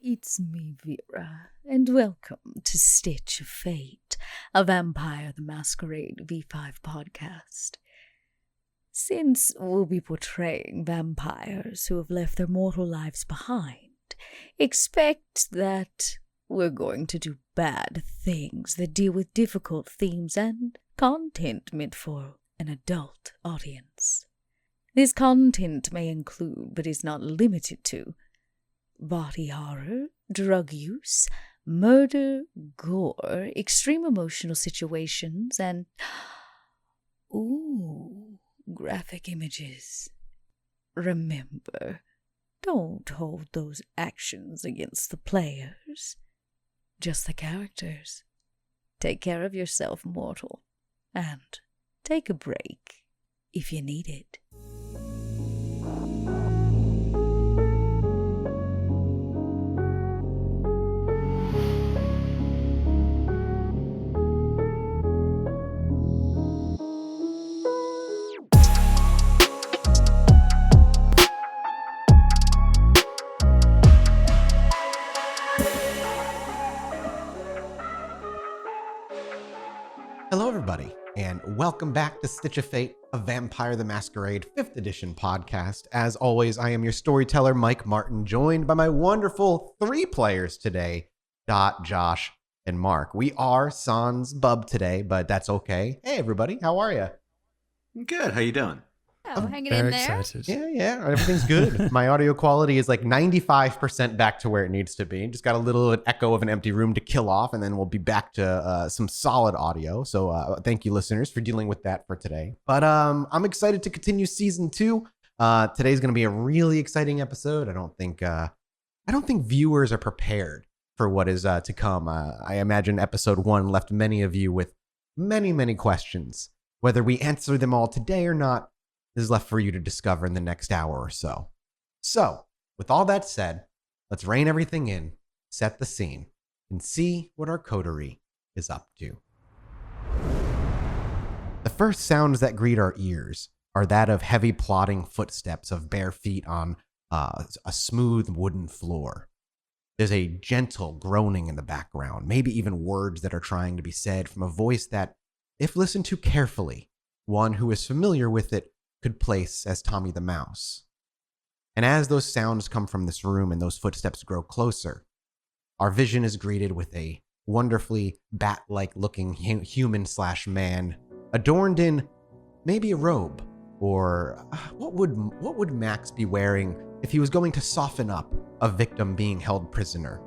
it's me, Vera, and welcome to Stitch of Fate, a Vampire the Masquerade V5 podcast. Since we'll be portraying vampires who have left their mortal lives behind, expect that we're going to do bad things that deal with difficult themes and content meant for an adult audience. This content may include, but is not limited to, body horror, drug use, murder, gore, extreme emotional situations, and graphic images. Remember, don't hold those actions against the players, just the characters. Take care of yourself, mortal, and take a break if you need it. Hello, everybody, and welcome back to Stitch of Fate, a Vampire the Masquerade 5th edition podcast. As always, I am your storyteller, Mike Martin, joined by my wonderful 3 players today, Dot, Josh, and Mark. We are sans bub today, but that's okay. Hey, everybody, how are you? Good. How you doing? Oh, hanging in there. Excited. Yeah, everything's good. My audio quality is like 95% back to where it needs to be. Just got a little echo of an empty room to kill off, and then we'll be back to some solid audio. So thank you, listeners, for dealing with that for today. But I'm excited to continue season 2. Today's going to be a really exciting episode. I don't think viewers are prepared for what is to come. I imagine episode 1 left many of you with many questions. Whether we answer them all today or not is left for you to discover in the next hour or so. So, with all that said, let's rein everything in, set the scene, and see what our coterie is up to. The first sounds that greet our ears are that of heavy plodding footsteps of bare feet on a smooth wooden floor. There's a gentle groaning in the background, maybe even words that are trying to be said from a voice that, if listened to carefully, one who is familiar with it could place as Tommy the Mouse. And as those sounds come from this room and those footsteps grow closer, our vision is greeted with a wonderfully bat-like looking human/man, adorned in maybe a robe, or what would Max be wearing if he was going to soften up a victim being held prisoner?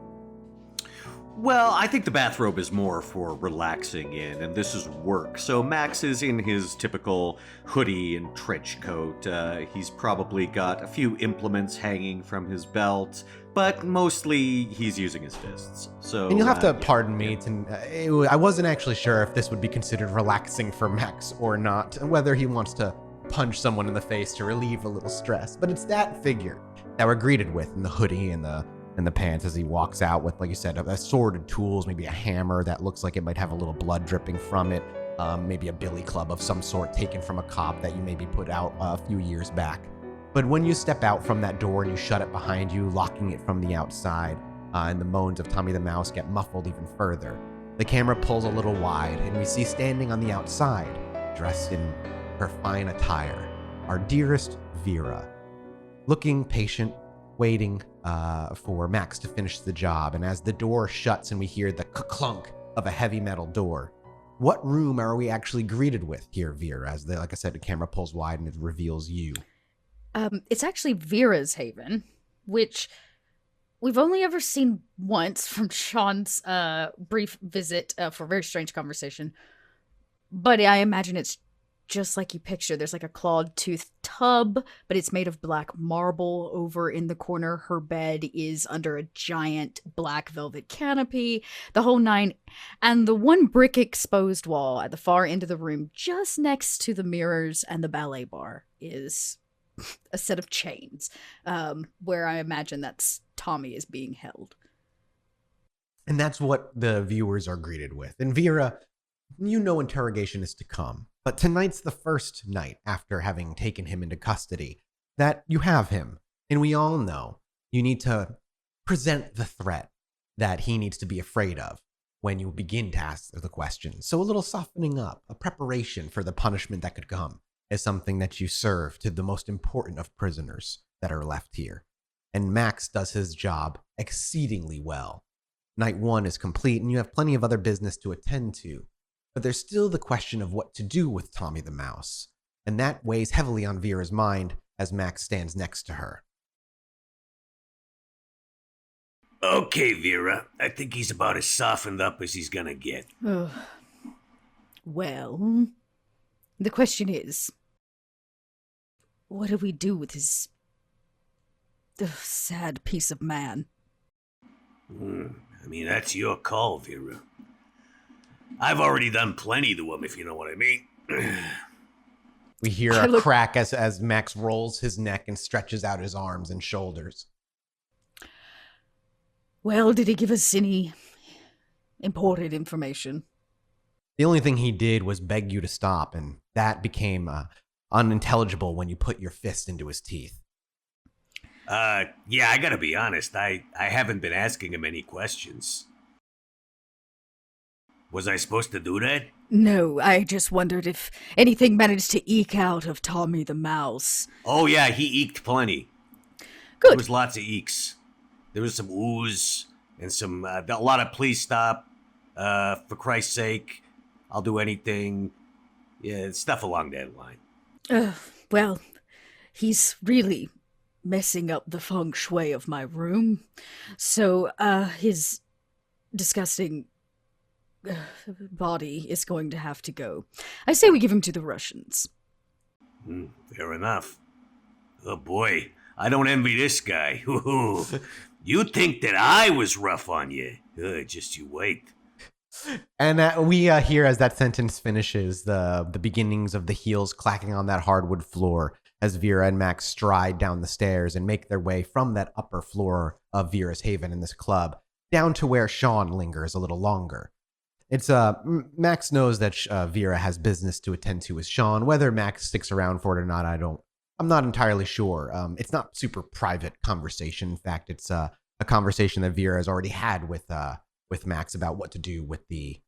Well, I think the bathrobe is more for relaxing in, and this is work. So Max is in his typical hoodie and trench coat. He's probably got a few implements hanging from his belt, but mostly he's using his fists. So, and you'll have to pardon me. I wasn't actually sure if this would be considered relaxing for Max or not, whether he wants to punch someone in the face to relieve a little stress. But it's that figure that we're greeted with in the hoodie and the pants as he walks out with, like you said, assorted tools, maybe a hammer that looks like it might have a little blood dripping from it, maybe a billy club of some sort taken from a cop that you maybe put out a few years back. But when you step out from that door and you shut it behind you, locking it from the outside, and the moans of Tommy the Mouse get muffled even further, the camera pulls a little wide, and we see standing on the outside, dressed in her fine attire, our dearest Vera, looking patient, waiting for Max to finish the job. And as the door shuts and we hear the clunk of a heavy metal door, what room are we actually greeted with here, Vera? As like I said, the camera pulls wide and it reveals you. It's actually Vera's haven, which we've only ever seen once from Sean's brief visit for a very strange conversation. But I imagine it's just like you picture. There's like a clawed tooth tub, but it's made of black marble. Over in the corner, her bed is under a giant black velvet canopy, the whole 9. And the one brick exposed wall at the far end of the room, just next to the mirrors and the ballet bar, is a set of chains, where I imagine that's Tommy is being held. And that's what the viewers are greeted with. And Vera, you know interrogation is to come. But tonight's the first night after having taken him into custody that you have him. And we all know you need to present the threat that he needs to be afraid of when you begin to ask the question. So a little softening up, a preparation for the punishment that could come, is something that you serve to the most important of prisoners that are left here. And Max does his job exceedingly well. Night 1 is complete, and you have plenty of other business to attend to. But there's still the question of what to do with Tommy the Mouse, and that weighs heavily on Vera's mind as Max stands next to her. Okay, Vera. I think he's about as softened up as he's gonna get. Well, the question is, what do we do with this sad piece of man? I mean, that's your call, Vera. I've already done plenty to him, if you know what I mean. We hear a crack as Max rolls his neck and stretches out his arms and shoulders. Well, did he give us any important information? The only thing he did was beg you to stop, and that became unintelligible when you put your fist into his teeth. Yeah, I gotta be honest. I haven't been asking him any questions. Was I supposed to do that? No, I just wondered if anything managed to eke out of Tommy the Mouse. Oh, yeah, he eked plenty. Good. There was lots of ekes. There was some ooze and some a lot of please stop. For Christ's sake, I'll do anything. Yeah, stuff along that line. Well, he's really messing up the feng shui of my room. So, his disgusting body is going to have to go. I say we give him to the Russians. Fair enough. Oh boy, I don't envy this guy. You think that I was rough on you? Just you wait. And we hear as that sentence finishes the beginnings of the heels clacking on that hardwood floor as Vera and Max stride down the stairs and make their way from that upper floor of Vera's Haven in this club down to where Sean lingers a little longer. It's Max knows that Vera has business to attend to with Sean. Whether Max sticks around for it or not, I'm not entirely sure. It's not super private conversation. In fact, it's a conversation that Vera has already had with Max about what to do with the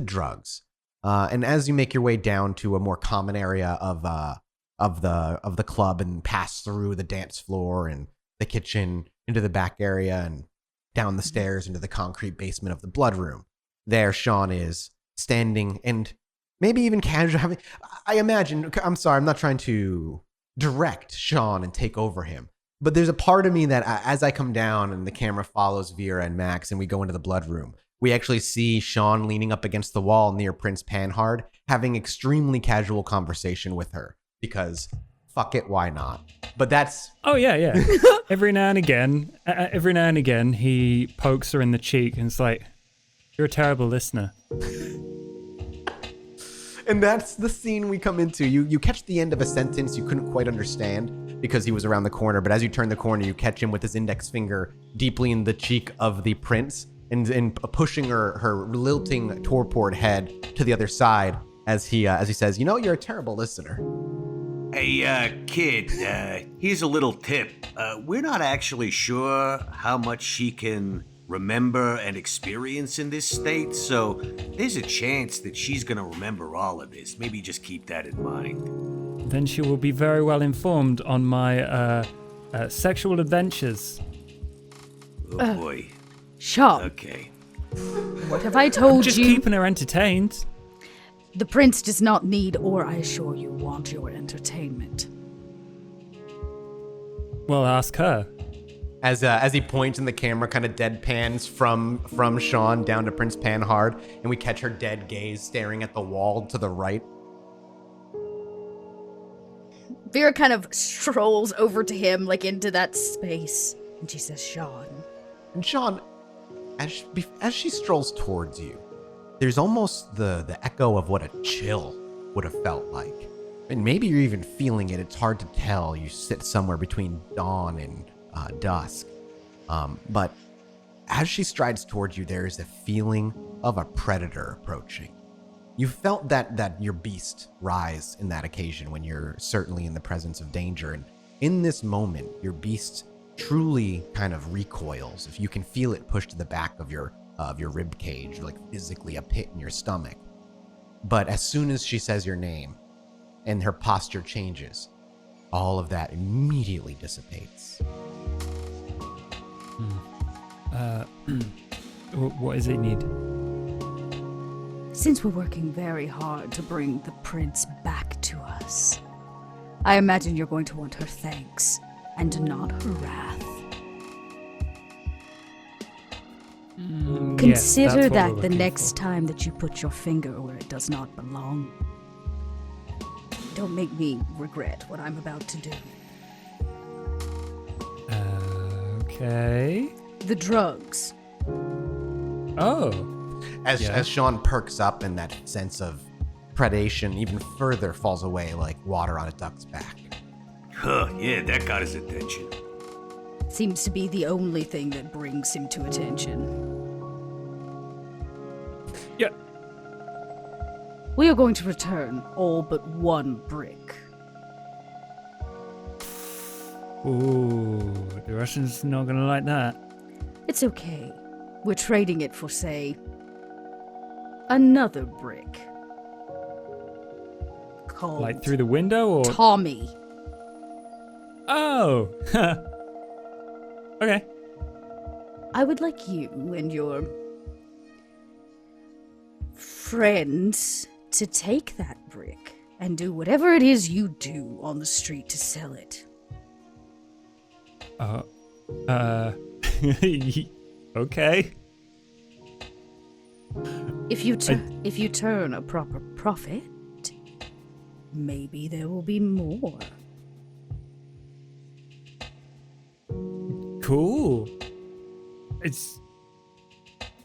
drugs. And as you make your way down to a more common area of the club and pass through the dance floor and the kitchen into the back area and down the stairs into the concrete basement of the blood room, there Sean is standing and maybe even casual. I imagine. I'm sorry, I'm not trying to direct Sean and take over him. But there's a part of me that as I come down and the camera follows Vera and Max and we go into the blood room, we actually see Sean leaning up against the wall near Prince Panhard, having extremely casual conversation with her because fuck it, why not? But that's... Oh, yeah. Every now and again, he pokes her in the cheek and it's like, you're a terrible listener. And that's the scene we come into. You catch the end of a sentence you couldn't quite understand because he was around the corner, but as you turn the corner, you catch him with his index finger deeply in the cheek of the prince and pushing her lilting torpor head to the other side as he says, you're a terrible listener. Hey, kid, here's a little tip. We're not actually sure how much she can remember and experience in this state, so there's a chance that she's gonna remember all of this. Maybe just keep that in mind. Then she will be very well informed on my sexual adventures. Oh boy. Sean. Okay. What have I told Just you? keeping her entertained. The prince does not need, or I assure you, want your entertainment. Well, ask her. As he points and the camera kind of deadpans from Sean down to Prince Panhard, and we catch her dead gaze staring at the wall to the right. Vera kind of strolls over to him, like into that space, and she says, Sean. And Sean, as she strolls towards you, there's almost the echo of what a chill would have felt like. And maybe you're even feeling it. It's hard to tell. You sit somewhere between dawn and dusk. But as she strides towards you, there is a feeling of a predator approaching. You felt that your beast rise in that occasion when you're certainly in the presence of danger. And in this moment, your beast truly kind of recoils. If you can feel it push to the back of your rib cage, like physically a pit in your stomach. But as soon as she says your name and her posture changes, all of that immediately dissipates. What does it need? Since we're working very hard to bring the prince back to us, I imagine you're going to want her thanks and not her wrath. Consider yes, that the next time that you put your finger where it does not belong. Don't make me regret what I'm about to do. Okay. The drugs. Oh. As Sean perks up and that sense of predation even further falls away like water on a duck's back. Huh, yeah, that got his attention. Seems to be the only thing that brings him to attention. Yeah. We are going to return all but one brick. Ooh, the Russians not gonna like that. It's okay. We're trading it for, say, another brick. Called Like through the window or? Tommy. Oh. Okay. I would like you and your friends to take that brick and do whatever it is you do on the street to sell it. Okay. If you turn a proper profit, maybe there will be more. Cool. It's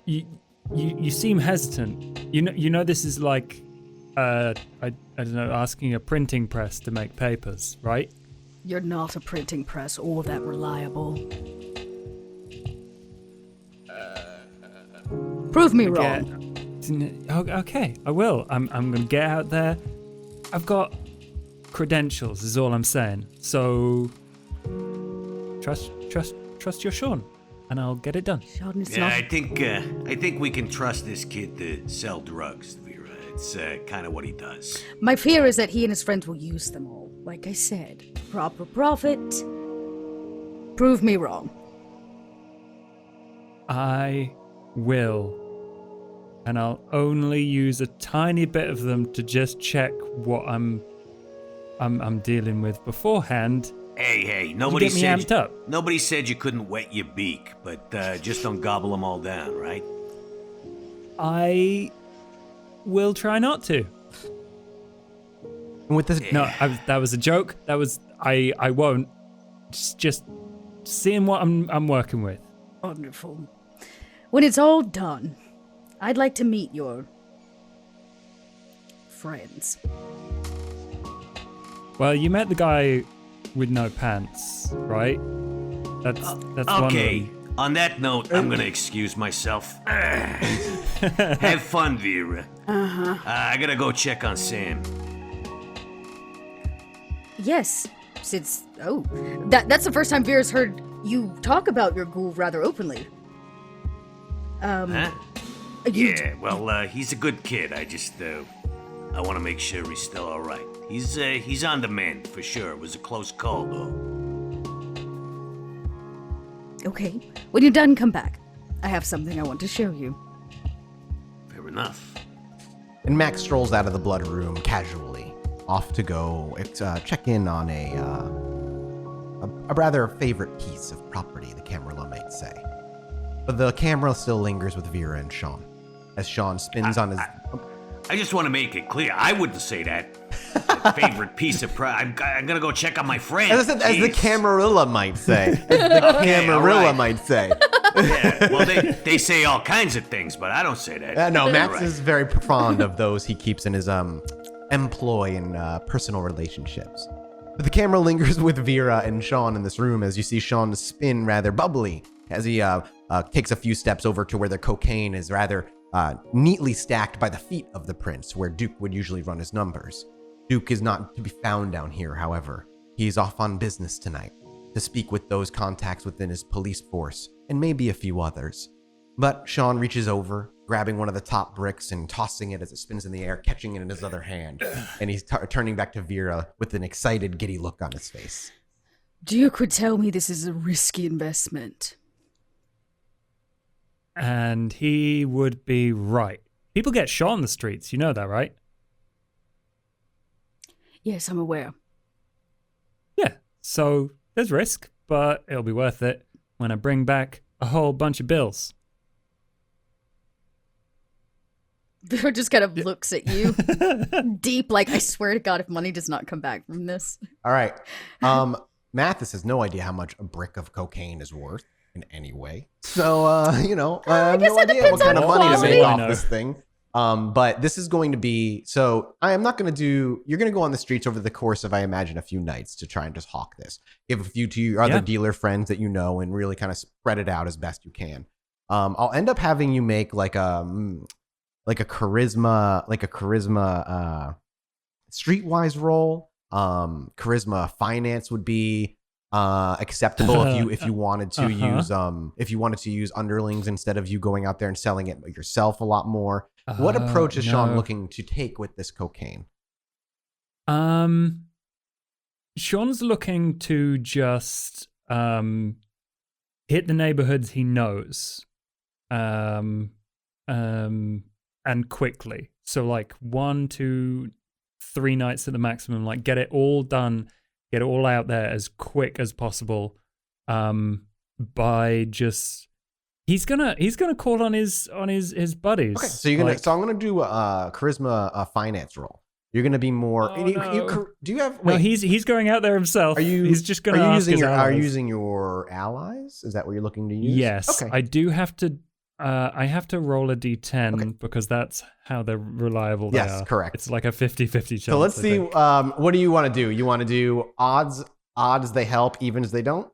you seem hesitant. You know this is like I don't know, asking a printing press to make papers, right? You're not a printing press or that reliable. Prove me wrong. Okay, I will. I'm gonna get out there. I've got credentials, is all I'm saying. So trust your Sean, and I'll get it done. Sean is Yeah, not. I think we can trust this kid to sell drugs, Vera. It's kind of what he does. My fear is that he and his friends will use them all. Like I said, proper profit. Prove me wrong. I will. And I'll only use a tiny bit of them to just check what I'm dealing with beforehand. Hey, Nobody get me amped up. Nobody said you couldn't wet your beak, but just don't gobble them all down, right? I will try not to. And with this, No, that was a joke. That was I won't. Just seeing what I'm working with. Wonderful. When it's all done, I'd like to meet your friends. Well, you met the guy with no pants, right? That's one. Okay. On that note, I'm gonna excuse myself. Have fun, Vera. I gotta go check on Sam. Yes, since that's the first time Vera's heard you talk about your ghoul rather openly. Huh? You Yeah, well, he's a good kid. I just, I want to make sure he's still all right. He's on the mend, for sure. It was a close call, though. Okay, when you're done, come back. I have something I want to show you. Fair enough. and Max strolls out of the blood room casually, off to go check in on a rather favorite piece of property, the camera might say. But the camera still lingers with Vera and Sean, as Sean spins on his... I just want to make it clear, I wouldn't say that. Favorite piece of I'm gonna go check on my friend. As the Camarilla might say. As the Camarilla might say. Yeah, well, they say all kinds of things, but I don't say that. No, Max is very fond of those he keeps in his employ and personal relationships. But the camera lingers with Vera and Sean in this room as you see Sean spin rather bubbly as he takes a few steps over to where the cocaine is rather neatly stacked by the feet of the prince, where Duke would usually run his numbers. Duke is not to be found down here, however. He's off on business tonight. to speak with those contacts within his police force, and maybe a few others. But Sean reaches over, grabbing one of the top bricks and tossing it as it spins in the air, catching it in his other hand. And he's turning back to Vera with an excited, giddy look on his face. Duke would tell me this is a risky investment. And he would be right. People get shot on the streets, you know that, right? Yes, I'm aware. Yeah, so there's risk, but it'll be worth it when I bring back a whole bunch of bills. Vera just kind of looks at you deep, like, I swear to God, if money does not come back from this. All right. Mathas has no idea how much a brick of cocaine is worth in any way. So, I have no idea what kind of money to make off this thing. But this is going to be, so I am not going to do, you're going to go on the streets over the course of, I imagine, a few nights to try and just hawk this. Give a few to your other dealer friends that you know and really kind of spread it out as best you can. I'll end up having you make like a charisma streetwise roll. Charisma finance would be acceptable if you wanted to use underlings instead of you going out there and selling it yourself a lot more. What approach is Sean looking to take with this cocaine? Sean's looking to just hit the neighborhoods he knows, and quickly. So like 1 to 3 nights at the maximum. Like get it all done, get it all out there as quick as possible. By just he's gonna call on his buddies. Okay, so I'm gonna do a charisma finance roll. You're gonna be more. Oh, no. Do you have? Wait, no, he's going out there himself. He's just gonna. Are you using your allies? Is that what you're looking to use? Yes, okay. I do have to. I have to roll a d10 because that's how they're reliable they are. Yes, correct. It's like a 50-50 chance. So let's see. What do you want to do? You want to do odds they help, evens they don't?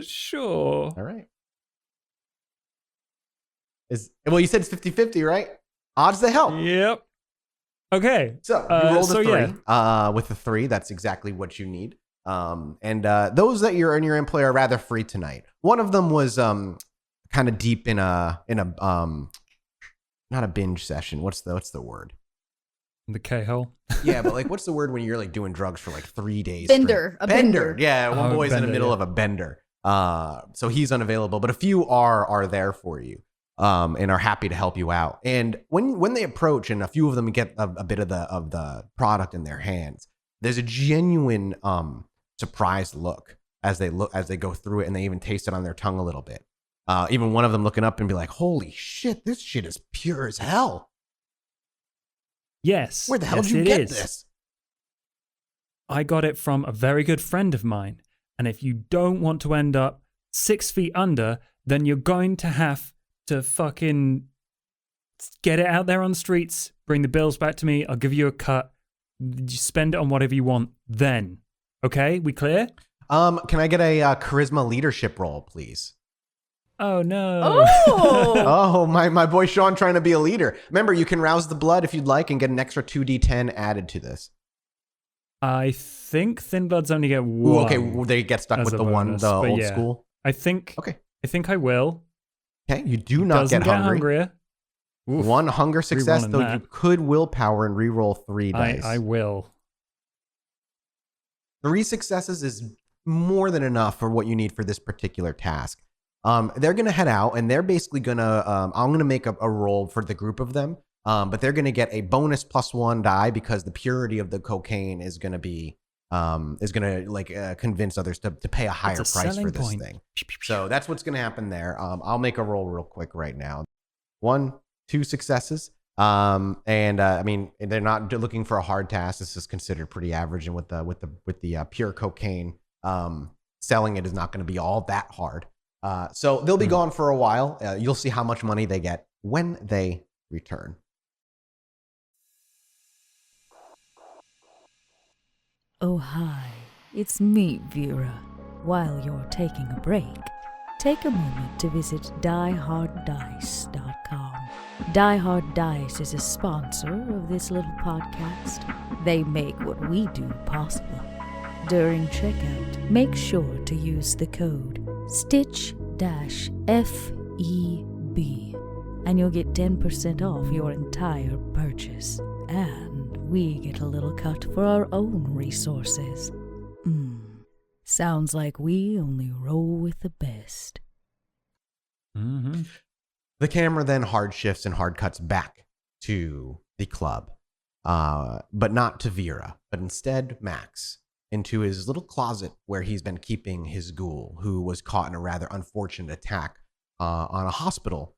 Sure. All right. Well, you said it's 50-50, right? Odds they help. Yep. Okay. So you rolled a 3. Yeah. With a 3, that's exactly what you need. And those that you're in your in-play are rather free tonight. One of them was kind of deep in a not a binge session. What's the word? The K-hole. Yeah, but like, what's the word when you're like doing drugs for like 3 days? Bender. A bender. Yeah, one boy's in the middle of a bender. So he's unavailable, but a few are there for you. And are happy to help you out. And when they approach, and a few of them get a bit of the product in their hands, there's a genuine surprised look as they go through it, and they even taste it on their tongue a little bit. Even one of them looking up and be like, "Holy shit, this shit is pure as hell." Yes. Where the hell did you get this? I got it from a very good friend of mine. And if you don't want to end up 6 feet under, then you're going to have to fucking get it out there on the streets, bring the bills back to me, I'll give you a cut, you spend it on whatever you want then. Okay, we clear? Can I get a charisma leadership roll, please? Oh, no. Oh, my boy Sean trying to be a leader. Remember, you can rouse the blood if you'd like and get an extra 2d10 added to this. I think Thin Bloods only get 1. Ooh, okay, well, they get stuck with the bonus, old school. I think I will. Okay, you do not get hungry. Hungrier. Oof. 1 hunger success, though that. You could willpower and re-roll 3 dice. I will. 3 successes is more than enough for what you need for this particular task. They're going to head out, and they're basically going to, I'm going to make a roll for the group of them, but they're going to get a bonus +1 die because the purity of the cocaine is going to be, convince others to pay a higher price for this thing. So that's what's going to happen there. I'll make a roll real quick right now. 1, 2 successes. I mean, they're not looking for a hard task. This is considered pretty average, and with the pure cocaine, selling it is not going to be all that hard. So they'll be gone for a while. You'll see how much money they get when they return. Oh, hi. It's me, Vera. While you're taking a break, take a moment to visit dieharddice.com. Die Hard Dice is a sponsor of this little podcast. They make what we do possible. During checkout, make sure to use the code STITCH-FEB and you'll get 10% off your entire purchase. And we get a little cut for our own resources. Sounds like we only roll with the best. Mm-hmm. The camera then hard shifts and hard cuts back to the club, but not to Vera, but instead Max, into his little closet where he's been keeping his ghoul, who was caught in a rather unfortunate attack on a hospital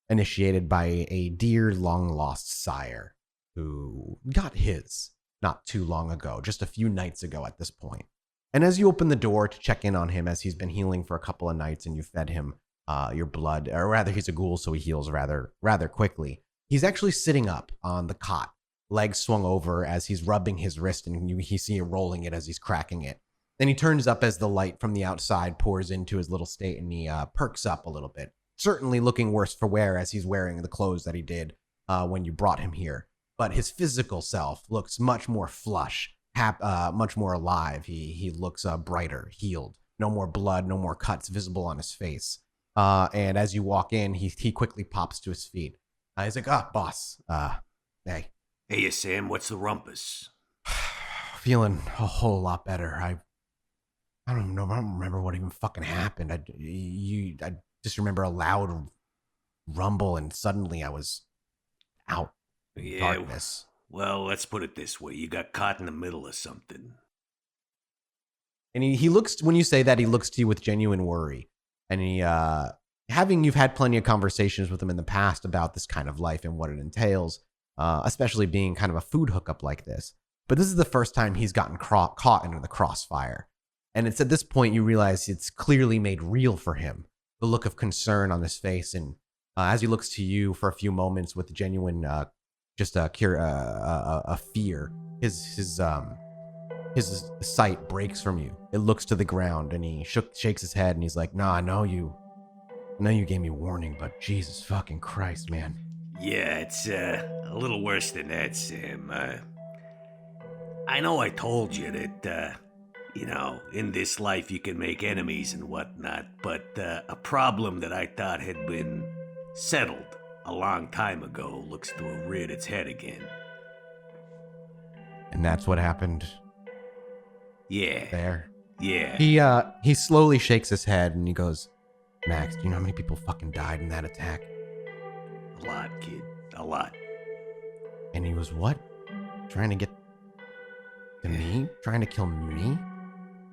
initiated by a dear long-lost sire who got his not too long ago, just a few nights ago at this point. And as you open the door to check in on him, as he's been healing for a couple of nights and you fed him your blood, or rather he's a ghoul, so he heals rather quickly. He's actually sitting up on the cot, legs swung over as he's rubbing his wrist, and you see him rolling it as he's cracking it. Then he turns up as the light from the outside pours into his little state, and he perks up a little bit, certainly looking worse for wear as he's wearing the clothes that he did when you brought him here. But his physical self looks much more flush, much more alive. He looks brighter, healed. No more blood, no more cuts visible on his face. And as you walk in, he quickly pops to his feet. He's like, boss. Hey. Hey, Sam, what's the rumpus? Feeling a whole lot better. I don't know. I don't remember what even fucking happened. I just remember a loud rumble, and suddenly I was out in darkness. Well, let's put it this way. You got caught in the middle of something. And he looks, when you say that, he looks to you with genuine worry. And you've had plenty of conversations with him in the past about this kind of life and what it entails, especially being kind of a food hookup like this. But this is the first time he's gotten caught into the crossfire. And it's at this point you realize it's clearly made real for him, the look of concern on his face. And as he looks to you for a few moments with genuine, just a fear, his sight breaks from you. It looks to the ground, and he shakes his head, and he's like, "No, I know you gave me warning, but Jesus fucking Christ, man." Yeah, it's a little worse than that, Sam. I know I told you that, in this life you can make enemies and whatnot, but a problem that I thought had been settled a long time ago looks to have reared its head again. And that's what happened. Yeah. There. Yeah. He slowly shakes his head and he goes, "Max, do you know how many people fucking died in that attack?" A lot, kid. A lot. And he was what? Trying to get to me? Trying to kill me?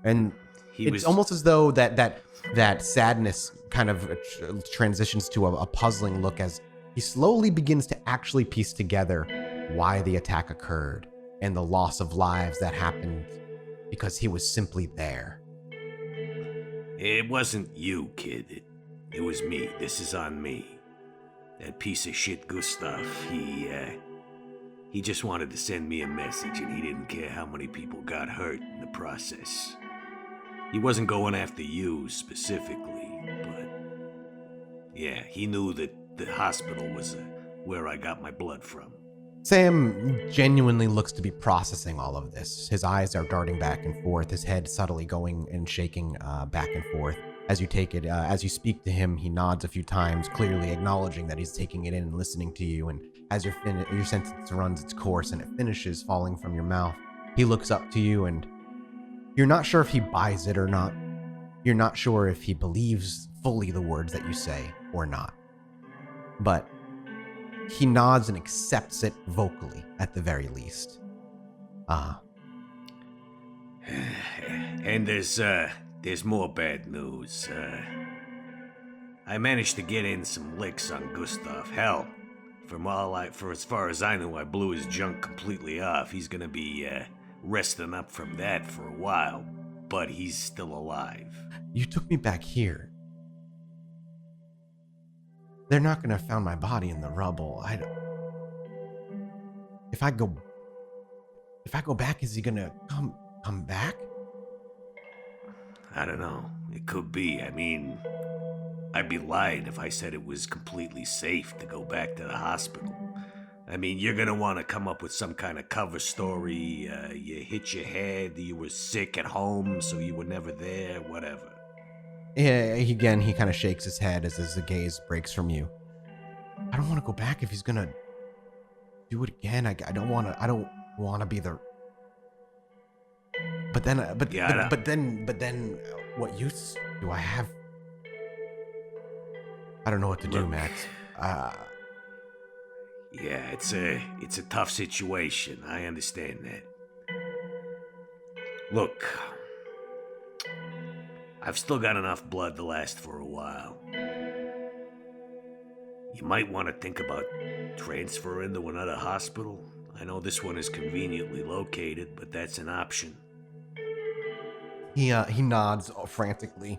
And it's almost as though that sadness kind of transitions to a puzzling look as he slowly begins to actually piece together why the attack occurred and the loss of lives that happened because he was simply there. It wasn't you, kid. It was me. This is on me. That piece of shit Gustav, he just wanted to send me a message, and he didn't care how many people got hurt in the process. He wasn't going after you specifically, but yeah, he knew that the hospital was where I got my blood from. Sam genuinely looks to be processing all of this. His eyes are darting back and forth, his head subtly going and shaking back and forth. As you take it, as you speak to him, he nods a few times, clearly acknowledging that he's taking it in and listening to you. And as your sentence runs its course and it finishes falling from your mouth, he looks up to you, and you're not sure if he buys it or not. You're not sure if he believes fully the words that you say or not. But he nods and accepts it vocally, at the very least. And there's more bad news. I managed to get in some licks on Gustav. Hell, for as far as I knew, I blew his junk completely off. He's gonna be resting up from that for a while, but he's still alive. You took me back here. They're not gonna have found my body in the rubble. If I go back, is he gonna come back? I don't know. It could be. I mean, I'd be lying if I said it was completely safe to go back to the hospital. I mean, you're gonna want to come up with some kind of cover story. You hit your head, you were sick at home, so you were never there, whatever. Yeah, he kind of shakes his head as the gaze breaks from you. I don't want to go back if he's gonna do it again. I don't want to be the. But then, but then, what use do I have? I don't know what to do, Max. Yeah, it's a tough situation. I understand that. Look, I've still got enough blood to last for a while. You might want to think about transferring to another hospital. I know this one is conveniently located, but that's an option. He nods frantically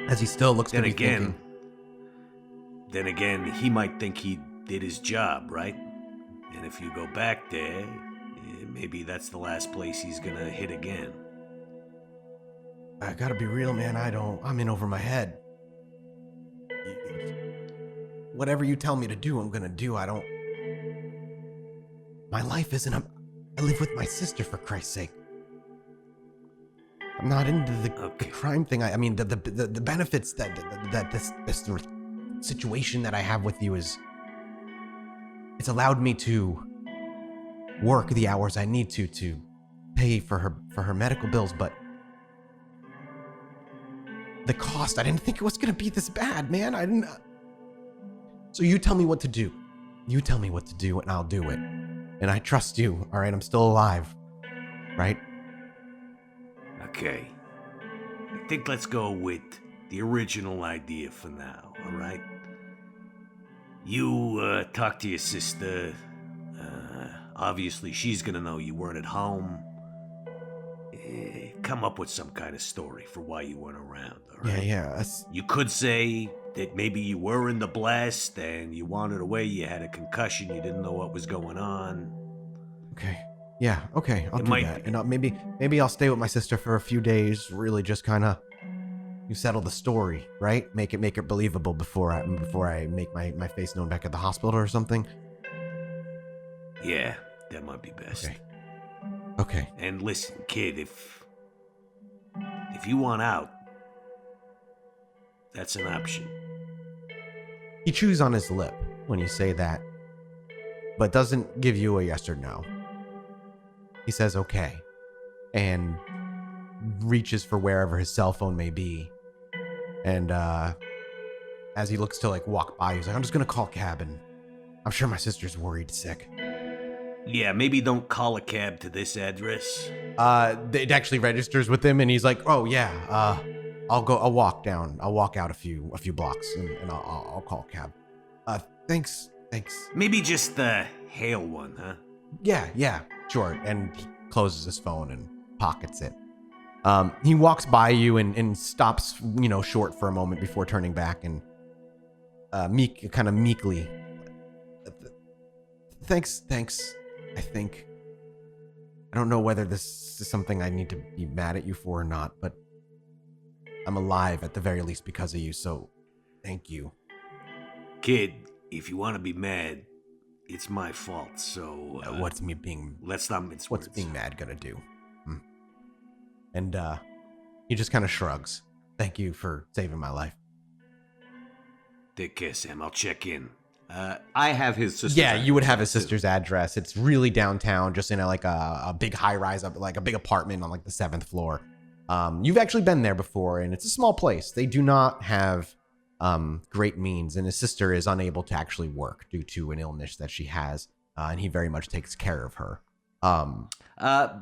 as he still looks to be thinking. Then again, he might think he did his job, right? And if you go back there, maybe that's the last place he's gonna hit again. I gotta be real, man. I'm in over my head. Whatever you tell me to do, I'm gonna do. My life isn't I live with my sister, for Christ's sake. I'm not into the crime thing. I mean, the benefits that this situation that I have with you it's allowed me to work the hours I need to pay for her medical bills, but the cost, I didn't think it was going to be this bad, man. I didn't. So you tell me what to do. You tell me what to do and I'll do it. And I trust you, all right? I'm still alive, right? Okay. I think let's go with the original idea for now, all right? You talk to your sister. Obviously, she's gonna know you weren't at home. Come up with some kind of story for why you weren't around, all right? Yeah. You could say that maybe you were in the blast and you wandered away, you had a concussion, you didn't know what was going on. Okay. Yeah, okay, I'll do that. And maybe I'll stay with my sister for a few days, really just kind of you settle the story, right? Make it believable before I make my face known back at the hospital or something. Yeah, that might be best. Okay. And listen, kid, if you want out, that's an option. He chews on his lip when you say that, but doesn't give you a yes or no. He says okay, and reaches for wherever his cell phone may be. And as he looks to walk by, he's like, I'm just gonna call a cab, and I'm sure my sister's worried sick. Yeah, maybe don't call a cab to this address. It actually registers with him, and he's like, oh yeah, I'll walk down. I'll walk out a few blocks, and I'll call a cab. Thanks. Maybe just the hail one, huh? Yeah, sure. And he closes his phone and pockets it. He walks by you and stops, short for a moment before turning back and meekly. Thanks. I think. I don't know whether this is something I need to be mad at you for or not, but I'm alive at the very least because of you, so thank you. Kid, if you want to be mad, it's my fault, so... what's me being... Let's not mince What's words. being mad gonna do? And he just kind of shrugs. Thank you for saving my life. Take care, Sam. I'll check in. I have his sister's Yeah, you would have his too. sister's address. It's really downtown, just in a big high-rise, a big apartment on the 7th floor. You've actually been there before, and it's a small place. They do not have great means, and his sister is unable to actually work due to an illness that she has, and he very much takes care of her.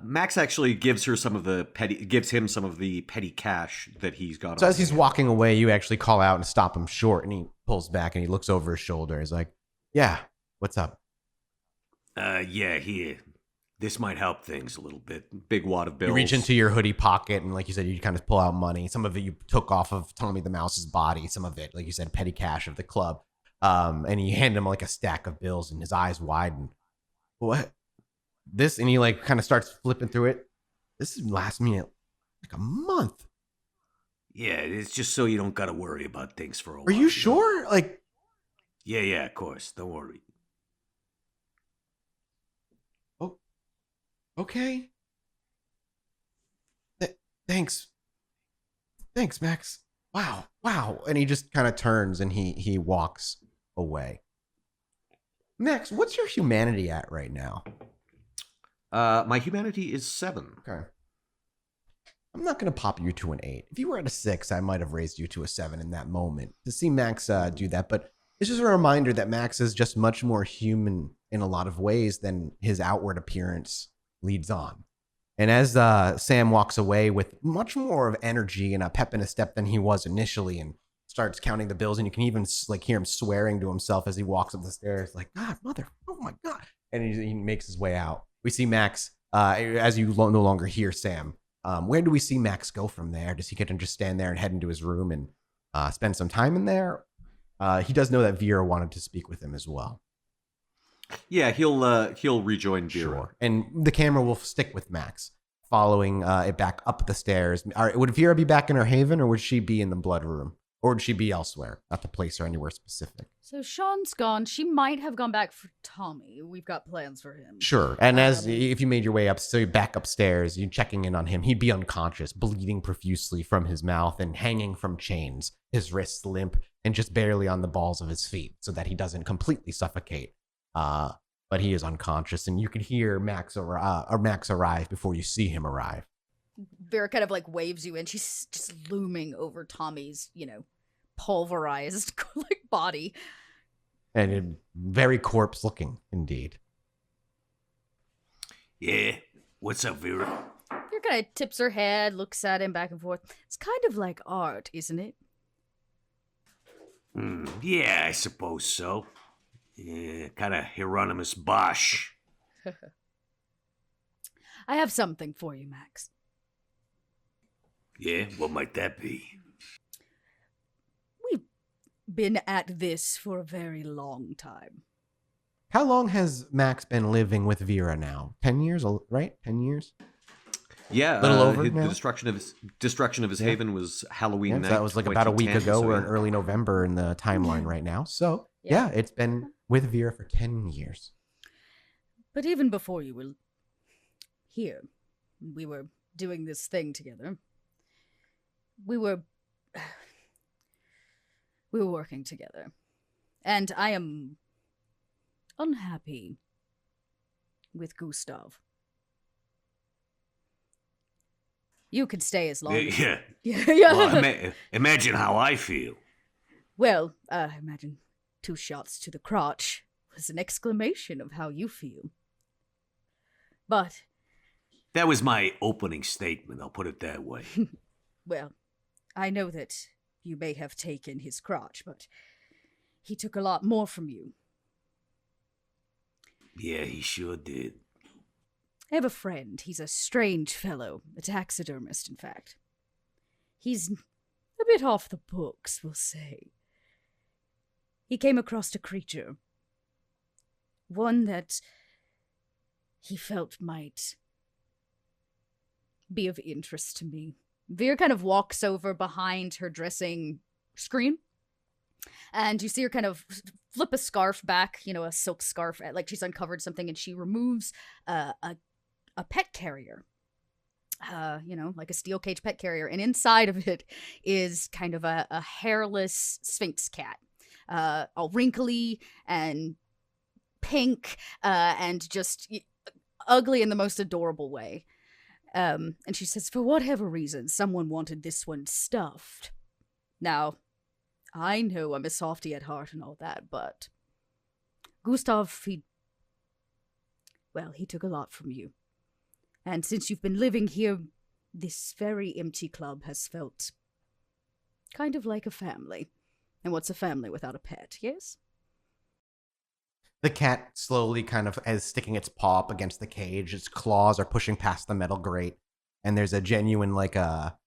Max actually gives him some of the petty cash that he's got. So as he's walking away, you actually call out and stop him short, and he pulls back and he looks over his shoulder. He's like, "Yeah, what's up?" Yeah, here. This might help things a little bit. Big wad of bills. You reach into your hoodie pocket, and like you said, you kind of pull out money. Some of it you took off of Tommy the Mouse's body. Some of it, like you said, petty cash of the club. And you hand him a stack of bills, and his eyes widen. What? This? And he kind of starts flipping through it. This is last me a month. Yeah, it's just so you don't gotta worry about things for a while. Are you sure? Yeah, of course. Don't worry. Okay. Thanks. Thanks, Max. Wow. And he just kind of turns and he walks away. Max, what's your humanity at right now? My humanity is 7. Okay. I'm not going to pop you to an 8. If you were at a 6, I might have raised you to a 7 in that moment to see Max do that. But it's just a reminder that Max is just much more human in a lot of ways than his outward appearance leads on. And as Sam walks away with much more of energy and a pep in his step than he was initially and starts counting the bills, and you can even like hear him swearing to himself as he walks up the stairs, like, God, mother, oh my God. And he makes his way out. We see Max, as you no longer hear Sam. Where do we see Max go from there? Does he get to just stand there and head into his room and spend some time in there? He does know that Vera wanted to speak with him as well. Yeah, he'll rejoin Vera. Sure. And the camera will stick with Max, following it back up the stairs. Would Vera be back in her haven, or would she be in the blood room? Or would she be elsewhere? Not to place her anywhere specific. So Sean's gone. She might have gone back for Tommy. We've got plans for him. Sure. And if you made your way up, so you're back upstairs, you're checking in on him, he'd be unconscious, bleeding profusely from his mouth and hanging from chains, his wrists limp and just barely on the balls of his feet so that he doesn't completely suffocate. But he is unconscious, and you can hear Max arrive before you see him arrive. Vera kind of like waves you in. She's just looming over Tommy's, pulverized like body. And very corpse looking indeed. Yeah, what's up, Vera? Vera kind of tips her head, looks at him back and forth. It's kind of like art, isn't it? Yeah, I suppose so. Yeah, kind of Hieronymus Bosch. I have something for you, Max. Yeah, what might that be? We've been at this for a very long time. How long has Max been living with Vera now? 10 years, right? 10 years? Yeah, a little over the now? destruction of his haven was Halloween night. So that was like about a week 2010, ago. so We're yeah. in early November in the timeline right now. So yeah, it's been with Vera for 10 years. But even before you were here, we were doing this thing together. We were working together. And I am unhappy with Gustav. You could stay as long as... Yeah. Yeah. Well, imagine how I feel. Well, imagine 2 shots to the crotch was an exclamation of how you feel. But... That was my opening statement, I'll put it that way. Well, I know that you may have taken his crotch, but he took a lot more from you. Yeah, he sure did. I have a friend. He's a strange fellow, a taxidermist, in fact. He's a bit off the books, we'll say. He came across a creature. One that he felt might be of interest to me. Vera kind of walks over behind her dressing screen, and you see her kind of flip a scarf back, a silk scarf, like she's uncovered something, and she removes a pet carrier, like a steel cage pet carrier, and inside of it is kind of a hairless Sphinx cat, all wrinkly and pink, and just ugly in the most adorable way. And she says, for whatever reason, someone wanted this one stuffed. Now, I know I'm a softie at heart and all that, but Gustav, he took a lot from you. And since you've been living here, this very empty club has felt kind of like a family. And what's a family without a pet, yes? The cat slowly kind of is sticking its paw up against the cage. Its claws are pushing past the metal grate. And there's a genuine, a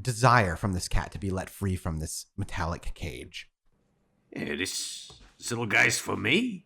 desire from this cat to be let free from this metallic cage. Yeah, this little guy's for me.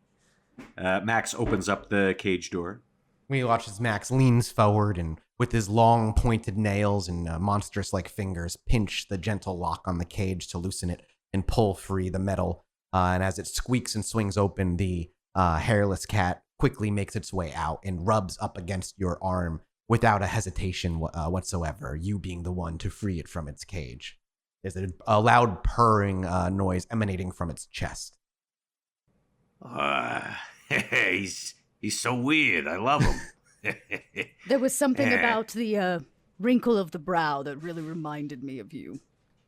Max opens up the cage door. We watch as Max leans forward and with his long pointed nails and monstrous-like fingers pinch the gentle lock on the cage to loosen it and pull free the metal. And as it squeaks and swings open, the hairless cat quickly makes its way out and rubs up against your arm without a hesitation whatsoever, you being the one to free it from its cage. There's a loud purring noise emanating from its chest. He's so weird. I love him. There was something about the wrinkle of the brow that really reminded me of you.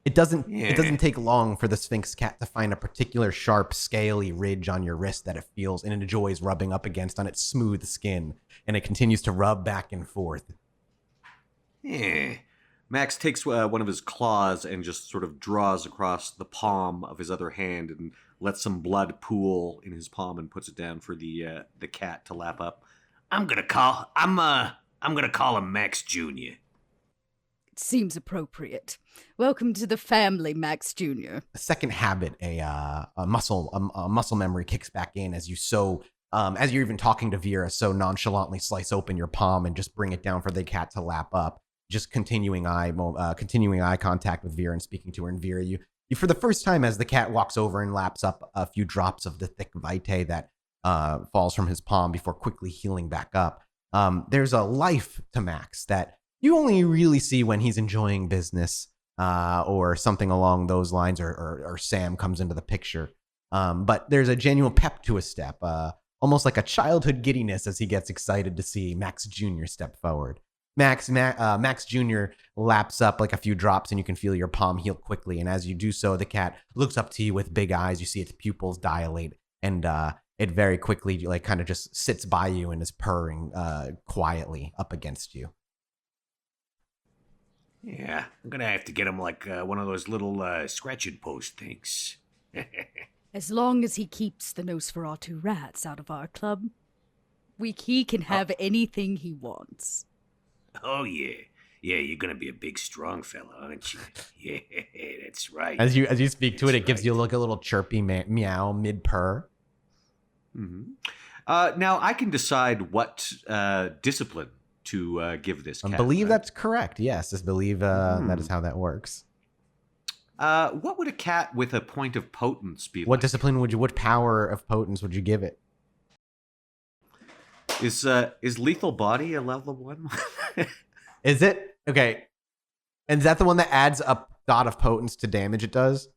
It doesn't take long for the Sphinx cat to find a particular sharp, scaly ridge on your wrist that it feels and enjoys rubbing up against on its smooth skin, and it continues to rub back and forth. Max takes one of his claws and just sort of draws across the palm of his other hand and lets some blood pool in his palm and puts it down for the cat to lap up. I'm gonna call him Max Jr. It seems appropriate. Welcome to the family, Max Jr. A second habit, a muscle memory kicks back in as as you're even talking to Vera, so nonchalantly slice open your palm and just bring it down for the cat to lap up. Just continuing eye contact with Vera and speaking to her. And Vera, you for the first time, as the cat walks over and laps up a few drops of the thick vitae that falls from his palm before quickly healing back up. There's a life to Max that you only really see when he's enjoying business or something along those lines, or Sam comes into the picture. But there's a genuine pep to his step, almost like a childhood giddiness as he gets excited to see Max Jr. step forward. Max Jr. laps up like a few drops, and you can feel your palm heal quickly. And as you do so, the cat looks up to you with big eyes. You see its pupils dilate, and it very quickly like kind of just sits by you and is purring quietly up against you. Yeah, I'm gonna have to get him like one of those little scratch and post things. As long as he keeps the Nosferatu rats out of our club, he can have anything he wants. Oh, yeah. Yeah, you're gonna be a big, strong fella, aren't you? Yeah, that's right. As you speak to it, it gives you like a little chirpy meow mid-purr. Mm-hmm. Now, I can decide what discipline to give this cat. I believe right? that's correct. Yes, I believe that is how that works. What would a cat with a point of potence be like? What power of potence would you give it? Is lethal body a level 1? Is it? Okay. And is that the one that adds a dot of potence to damage it does?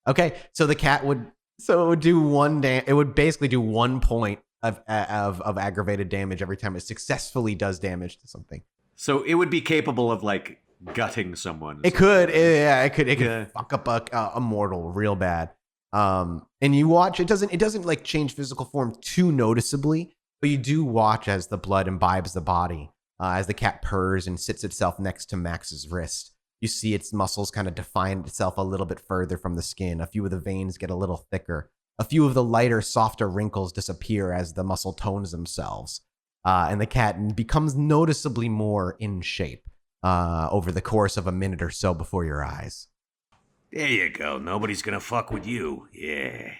Okay. So the cat would it would basically do 1 point of aggravated damage every time it successfully does damage to something. So it would be capable of like gutting someone. It could. It could fuck up a mortal real bad. And you watch, it doesn't like change physical form too noticeably. But you do watch as the blood imbibes the body, as the cat purrs and sits itself next to Max's wrist. You see its muscles kind of define itself a little bit further from the skin. A few of the veins get a little thicker. A few of the lighter, softer wrinkles disappear as the muscle tones themselves. And the cat becomes noticeably more in shape over the course of a minute or so before your eyes. There you go. Nobody's gonna fuck with you. Yeah.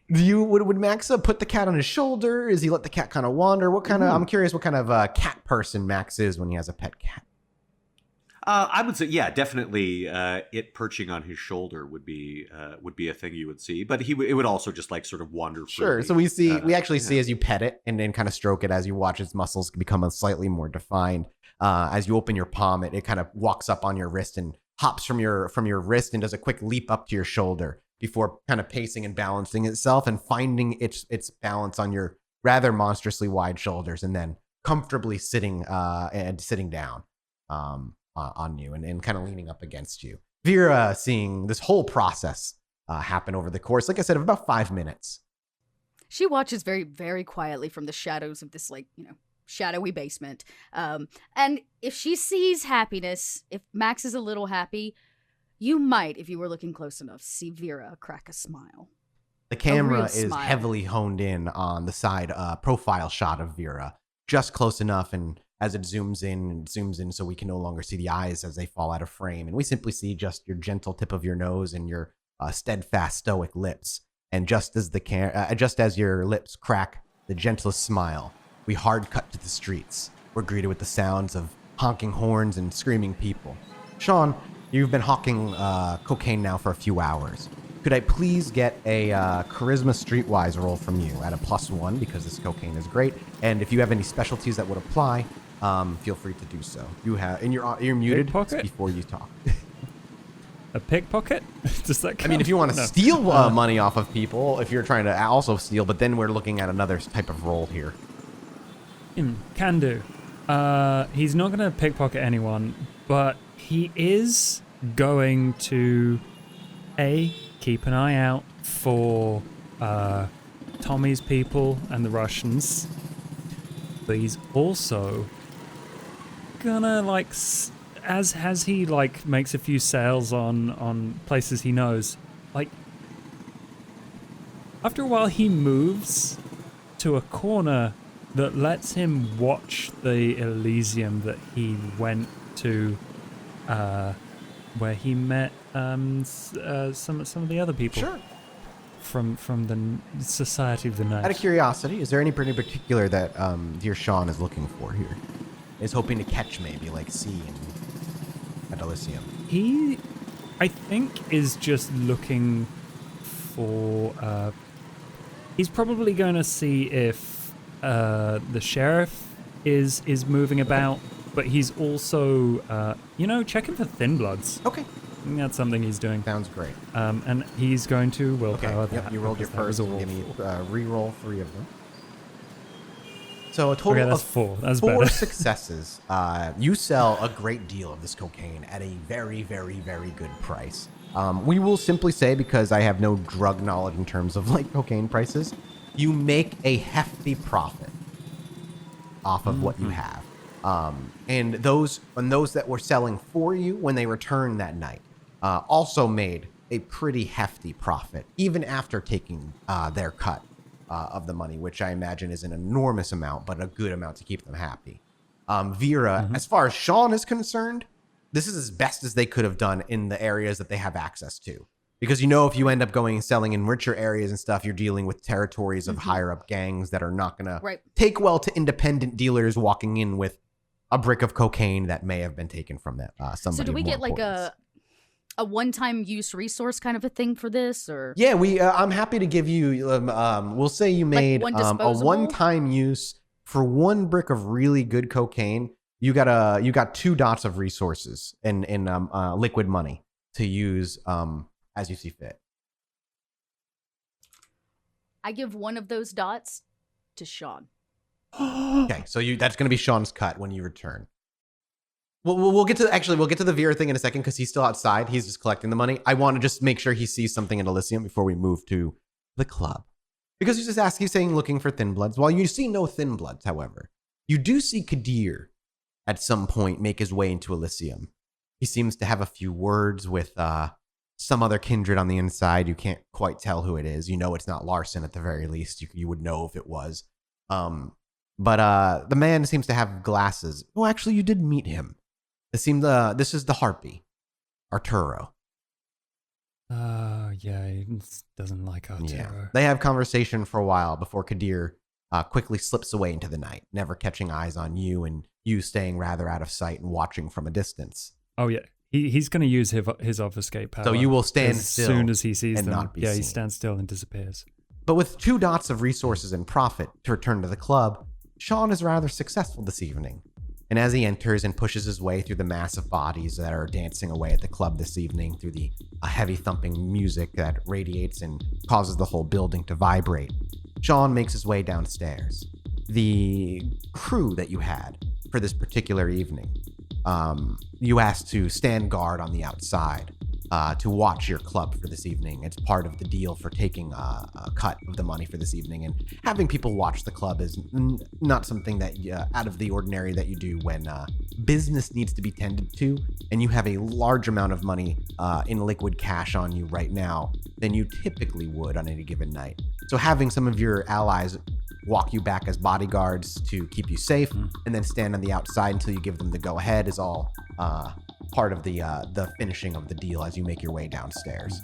Would Max put the cat on his shoulder? Is he let the cat kind of wander? I'm curious what kind of cat person Max is when he has a pet cat. I would say, yeah, definitely. It perching on his shoulder would be a thing you would see, but it would also just like sort of wander. Sure. Freely. So we actually see as you pet it and then kind of stroke it as you watch its muscles become slightly more defined. As you open your palm, it kind of walks up on your wrist and hops from your wrist and does a quick leap up to your shoulder before kind of pacing and balancing itself and finding its balance on your rather monstrously wide shoulders, and then comfortably sitting down on you and kind of leaning up against you. Vera seeing this whole process happen over the course, like I said, of about 5 minutes. She watches very, very quietly from the shadows of this, shadowy basement. And if she sees happiness, if Max is a little happy, you might, if you were looking close enough, see Vera crack a smile. The camera is heavily honed in on the side profile shot of Vera, just close enough, and as it zooms in so we can no longer see the eyes as they fall out of frame, and we simply see just your gentle tip of your nose and your steadfast, stoic lips. And just as your lips crack the gentlest smile, we hard cut to the streets. We're greeted with the sounds of honking horns and screaming people. Sean, you've been hawking cocaine now for a few hours. Could I please get a charisma streetwise roll from you at a +1 because this cocaine is great, and if you have any specialties that would apply, feel free to do so. You have, and you're muted before you talk. A pickpocket? Does that count? I mean, if you want to steal money off of people, if you're trying to also steal, but then we're looking at another type of roll here. Can do. He's not going to pickpocket anyone, but he is going to keep an eye out for Tommy's people and the Russians. But he's also gonna as he makes a few sales on places he knows, after a while he moves to a corner that lets him watch the Elysium that he went to, where he met some of the other people. Sure. From the Society of the Night. Out of curiosity, is there anybody in particular that dear Sean is looking for here? Is hoping to catch maybe like C at Elysium. He, I think, is just looking for. He's probably going to see if the sheriff is moving about, but he's also, checking for thin bloods. Okay. I think that's something he's doing. Sounds great. And he's going to willpower that. Yep, you rolled your because first. Give me re-roll 3 of them. So a total Okay, of that's 4. That's 4 better. successes. You sell a great deal of this cocaine at a very, very, very good price. We will simply say, because I have no drug knowledge in terms of cocaine prices, you make a hefty profit off of what you have. And those that were selling for you when they returned that night also made a pretty hefty profit, even after taking their cut of the money, which I imagine is an enormous amount, but a good amount to keep them happy. Vera, as far as Sean is concerned, this is as best as they could have done in the areas that they have access to. Because if you end up going and selling in richer areas and stuff, you're dealing with territories of higher up gangs that are not going to take well to independent dealers walking in with a brick of cocaine that may have been taken from that somebody. So do we of more get importance. a one-time use resource kind of a thing for this, or? Yeah, I'm happy to give you. We'll say you made a one-time use for 1 brick of really good cocaine. You got 2 dots of resources in liquid money to use as you see fit. I give 1 of those dots to Sean. Okay, so that's going to be Sean's cut when you return. We'll get to the Vera thing in a second because he's still outside. He's just collecting the money. I want to just make sure he sees something in Elysium before we move to the club. Because he's saying looking for thin bloods. While you see no thin bloods, however, you do see Kadir at some point make his way into Elysium. He seems to have a few words with some other kindred on the inside. You can't quite tell who it is. It's not Larson at the very least. You would know if it was. But the man seems to have glasses. Oh, actually, you did meet him. This is the Harpy, Arturo. Yeah, he doesn't like Arturo. Yeah. They have conversation for a while before Kadir quickly slips away into the night, never catching eyes on you, and you staying rather out of sight and watching from a distance. Oh yeah, he's going to use his obfuscate power. So you will stand as still soon as he sees and them. not be He seen. stands still and disappears. But with 2 dots of resources and profit to return to the club, Sean is rather successful this evening. And as he enters and pushes his way through the mass of bodies that are dancing away at the club this evening, through the heavy thumping music that radiates and causes the whole building to vibrate, Sean makes his way downstairs. The crew that you had for this particular evening, you asked to stand guard on the outside to watch your club for this evening. It's part of the deal for taking a cut of the money for this evening, and having people watch the club is not something that out of the ordinary that you do when business needs to be tended to, and you have a large amount of money in liquid cash on you right now than you typically would on any given night. So having some of your allies walk you back as bodyguards to keep you safe, and then stand on the outside until you give them the go-ahead is all part of the finishing of the deal as you make your way downstairs.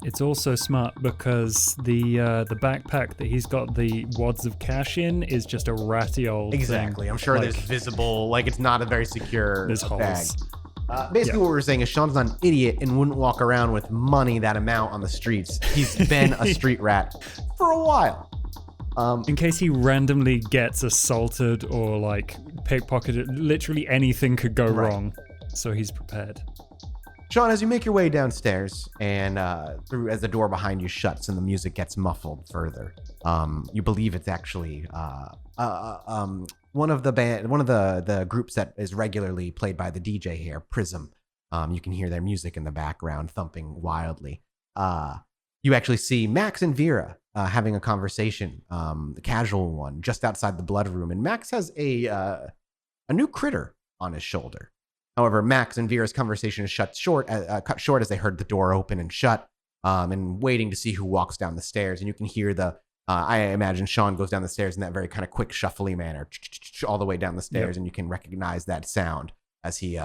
It's also smart because the backpack that he's got the wads of cash in is just a ratty old Exactly. thing. I'm sure there's visible, it's not a very secure There's bag. holes. Basically, what we're saying is Sean's not an idiot and wouldn't walk around with money that amount on the streets. He's been a street rat for a while. In case he randomly gets assaulted or like pickpocketed, literally anything could go wrong. So he's prepared. Sean, as you make your way downstairs and as the door behind you shuts and the music gets muffled further, you believe it's actually one of the groups that is regularly played by the DJ here, Prism. You can hear their music in the background thumping wildly. You actually see Max and Vera having a conversation, the casual one, just outside the blood room, and Max has a new critter on his shoulder. However, Max and Vera's conversation is cut short as they heard the door open and shut, and waiting to see who walks down the stairs. And you can hear I imagine Sean goes down the stairs in that very kind of quick, shuffly manner, all the way down the stairs, and you can recognize that sound as he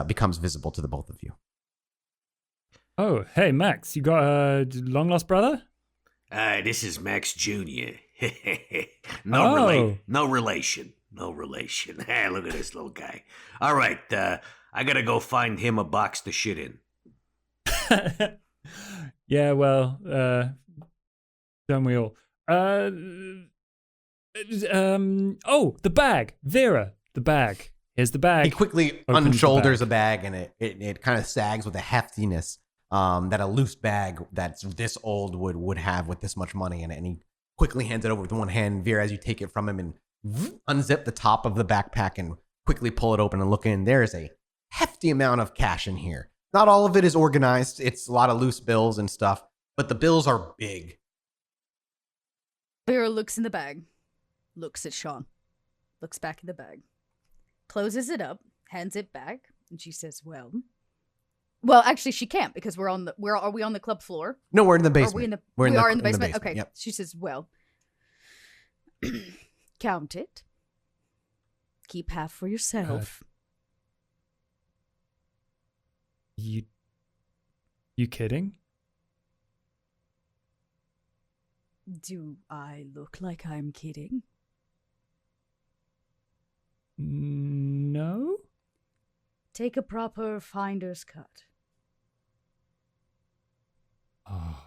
becomes visible to the both of you. Oh, hey, Max, you got a long-lost brother? This is Max Jr. Oh. No relation. Hey, look at this little guy. All right, I gotta go find him a box to shit in. Yeah, well, don't we all? The bag. Vera, the bag. Here's the bag. He quickly unshoulders a bag, and it kind of sags with a heftiness that a loose bag that's this old would have with this much money in it. And he quickly hands it over with one hand. Vera, as you take it from him and unzip the top of the backpack and quickly pull it open and look in, there is a hefty amount of cash in here. Not all of it is organized. It's a lot of loose bills and stuff, but the bills are big. Vera looks in the bag, looks at Sean, looks back in the bag, closes it up, hands it back, and she says, well, actually she can't because are we on the club floor? No, we're in the basement. We are in the basement? Okay. Yep. She says, well, count it. Keep half for yourself. You kidding? Do I look like I'm kidding? No? Take a proper finder's cut. Oh.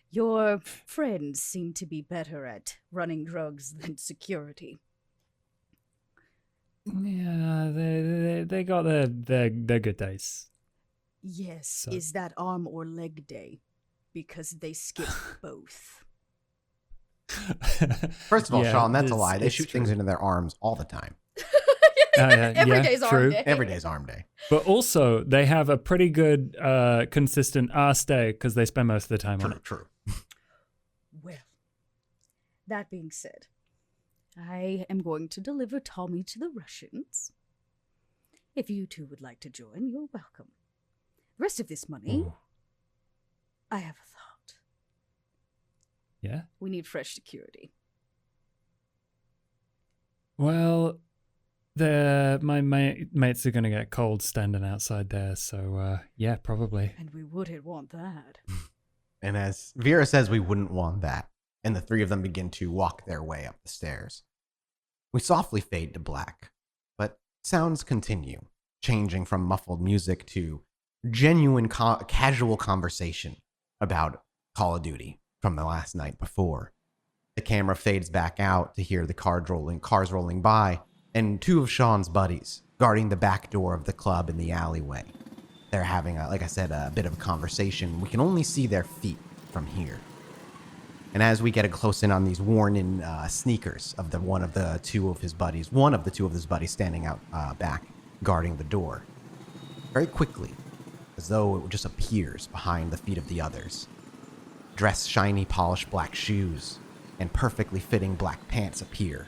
Your friends seem to be better at running drugs than security. Yeah, they got their good days. Yes, So. is that arm or leg day? Because they skip both. First of all, Yeah, Sean, that's a lie. They it's shoot true. things into their arms all the time. Every day's true. arm day. Every day's arm day. But also, they have a pretty good, consistent ass day because they spend most of the time on it. True. Well, that being said, I am going to deliver Tommy to the Russians. If you two would like to join, you're welcome. The rest of this money, I have a thought. Yeah? We need fresh security. Well, my mates are going to get cold standing outside there, so yeah, probably. And we wouldn't want that. And as Vera says, we wouldn't want that. And the three of them begin to walk their way up the stairs. We softly fade to black, but sounds continue, changing from muffled music to genuine casual conversation about Call of Duty from the last night before. The camera fades back out to hear the cars rolling by, and two of Sean's buddies guarding the back door of the club in the alleyway. They're having, like I said, a bit of a conversation. We can only see their feet from here. And as we get a close in on these worn-in sneakers of one of the two of his buddies standing out back, guarding the door, very quickly, as though it just appears behind the feet of the others. Dressed shiny, polished black shoes and perfectly fitting black pants appear.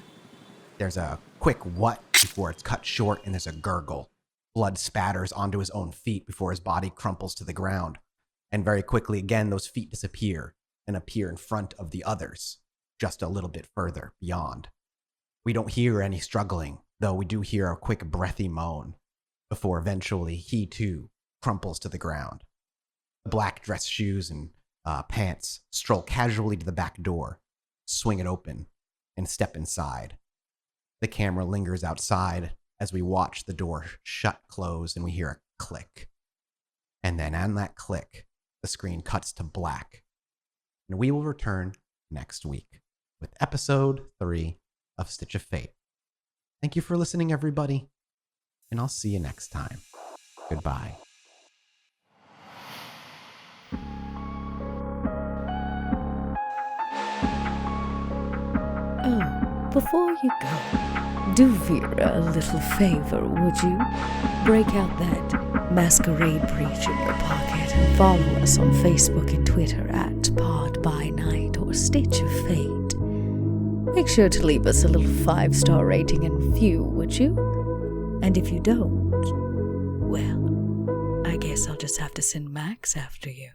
There's a quick what before it's cut short, and there's a gurgle. Blood spatters onto his own feet before his body crumples to the ground. And very quickly, again, those feet disappear and appear in front of the others, just a little bit further beyond. We don't hear any struggling, though we do hear a quick breathy moan, before eventually he too crumples to the ground. The black dress shoes and pants stroll casually to the back door, swing it open, and step inside. The camera lingers outside as we watch the door shut close and we hear a click. And then on that click, the screen cuts to black. And we will return next week with episode 3 of Stitch of Fate. Thank you for listening, everybody, and I'll see you next time. Goodbye. Oh, before you go, do Vera a little favor, would you? Break out that Masquerade breach in your pocket and follow us on Facebook and Twitter at Pod by Night or Stitch of Fate. Make sure to leave us a little 5-star rating and review, would you? And if you don't, well, I guess I'll just have to send Max after you.